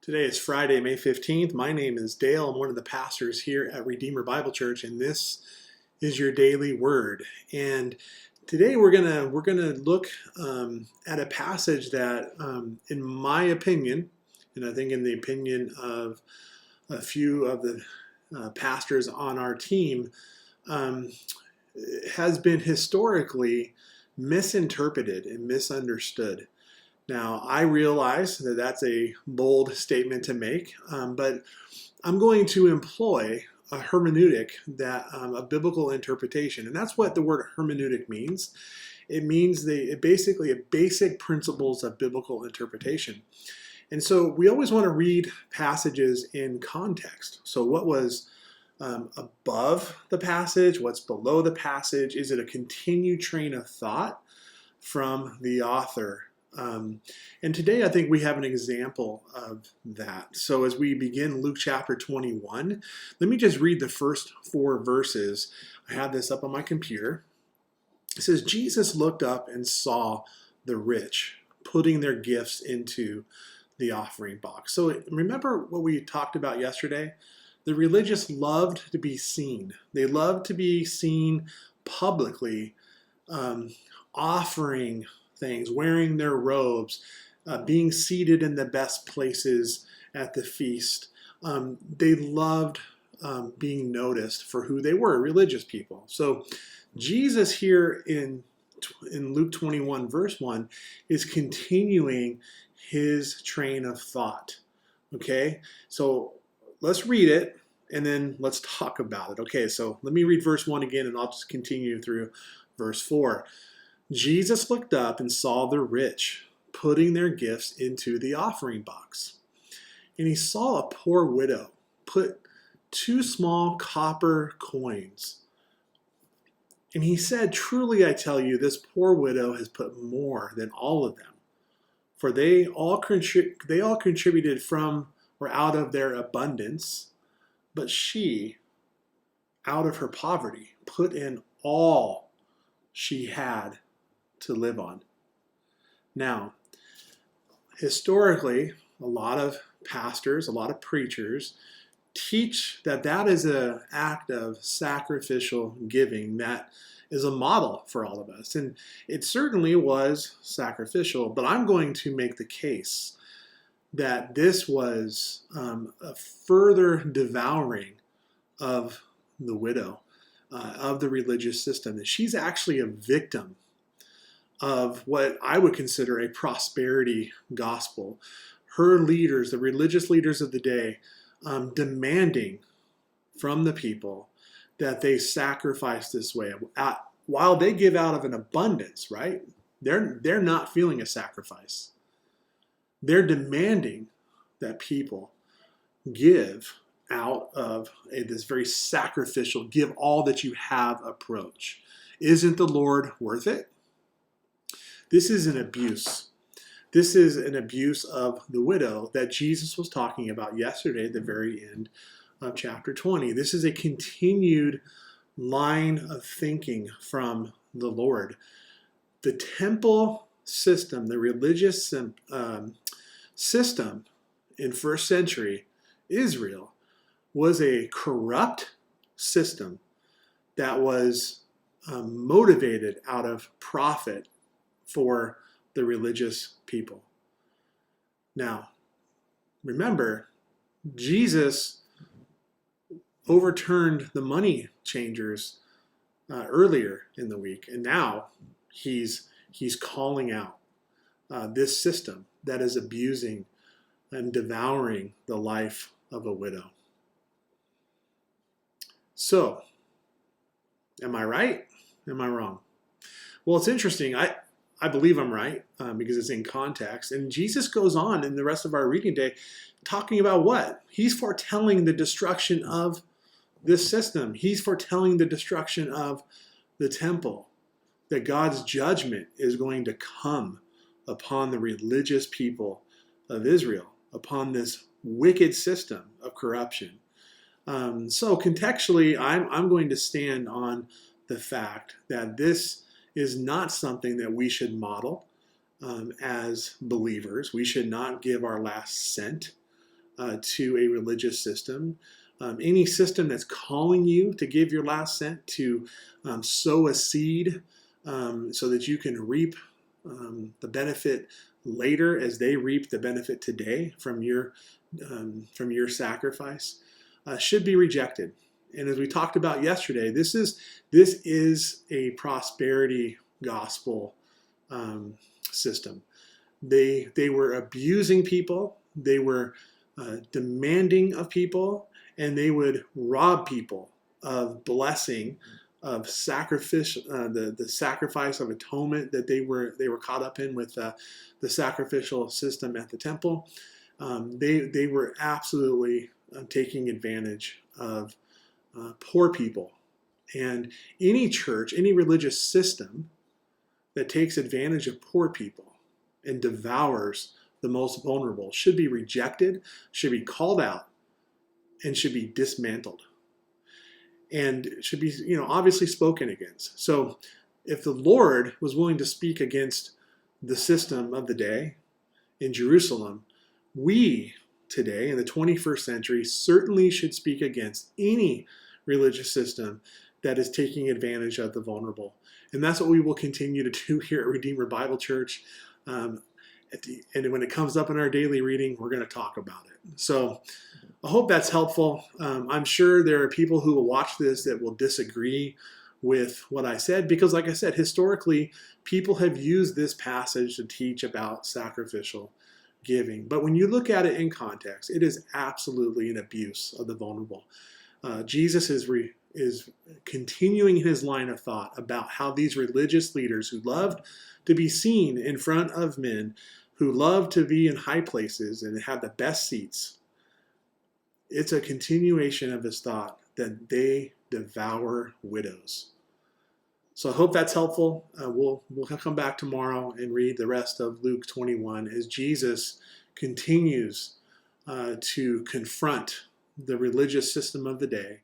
Today is Friday, May 15th. My name is Dale. I'm one of the pastors here at Redeemer Bible Church, and this is your daily word. And today we're gonna look at a passage that, in my opinion, and I think in the opinion of a few of the pastors on our team, um, has been historically misinterpreted and misunderstood. Now, I realize that that's a bold statement to make, but I'm going to employ a hermeneutic a biblical interpretation, and that's what the word hermeneutic means. It means basically basic principles of biblical interpretation. And so we always want to read passages in context. So what was above the passage? What's below the passage? Is it a continued train of thought from the author? And today I think we have an example of that. So as we begin Luke chapter 21, let me just read the first 4 verses. I have this up on my computer. It says, Jesus looked up and saw the rich putting their gifts into the offering box. So remember what we talked about yesterday? The religious loved to be seen. They loved to be seen publicly, offering things, wearing their robes, being seated in the best places at the feast. They loved being noticed for who they were, religious people. So Jesus here in Luke 21 verse 1 is continuing his train of thought. Okay, so let's read it and then let's talk about it. Okay, so let me read verse 1 again and I'll just continue through verse 4. Jesus looked up and saw the rich putting their gifts into the offering box. And he saw a poor widow put 2 small copper coins. And he said, "Truly I tell you, this poor widow has put more than all of them. For they all contributed from or out of their abundance, but she, out of her poverty, put in all she had to live on." Now, historically, a lot of pastors, a lot of preachers teach that that is an act of sacrificial giving that is a model for all of us. And it certainly was sacrificial, but I'm going to make the case that this was a further devouring of the widow, of the religious system, that she's actually a victim of what I would consider a prosperity gospel. Her leaders, the religious leaders of the day, demanding from the people that they sacrifice this way. While they give out of an abundance, right? They're not feeling a sacrifice. They're demanding that people give out of this very sacrificial, give all that you have approach. Isn't the Lord worth it? This is an abuse. This is an abuse of the widow that Jesus was talking about yesterday at the very end of chapter 20. This is a continued line of thinking from the Lord. The temple system, the religious system in first century Israel was a corrupt system that was motivated out of profit for the religious people. Now, remember, Jesus overturned the money changers earlier in the week, and now he's calling out this system that is abusing and devouring the life of a widow. So, am I right? Am I wrong? Well, it's interesting. I believe I'm right because it's in context. And Jesus goes on in the rest of our reading day talking about what? He's foretelling the destruction of this system. He's foretelling the destruction of the temple, that God's judgment is going to come upon the religious people of Israel, upon this wicked system of corruption. So contextually, I'm going to stand on the fact that this is not something that we should model as believers. We should not give our last cent to a religious system. Any system that's calling you to give your last cent, to sow a seed so that you can reap the benefit later as they reap the benefit today from your sacrifice, should be rejected. And as we talked about yesterday, this is a prosperity gospel system. They were abusing people. They were demanding of people, and they would rob people of blessing, of sacrifice, the sacrifice of atonement that they were caught up in with the sacrificial system at the temple. They were absolutely taking advantage of poor people. And any church, any religious system that takes advantage of poor people and devours the most vulnerable should be rejected, should be called out, and should be dismantled. And should be, obviously spoken against. So if the Lord was willing to speak against the system of the day in Jerusalem, we today in the 21st century certainly should speak against any religious system that is taking advantage of the vulnerable. And that's what we will continue to do here at Redeemer Bible Church. And when it comes up in our daily reading, we're going to talk about it. So I hope that's helpful. I'm sure there are people who will watch this that will disagree with what I said, because like I said, historically, people have used this passage to teach about sacrificial giving. But when you look at it in context, it is absolutely an abuse of the vulnerable. Jesus is continuing his line of thought about how these religious leaders who loved to be seen in front of men, who loved to be in high places and have the best seats, it's a continuation of his thought that they devour widows. So I hope that's helpful. We'll come back tomorrow and read the rest of Luke 21 as Jesus continues to confront the religious system of the day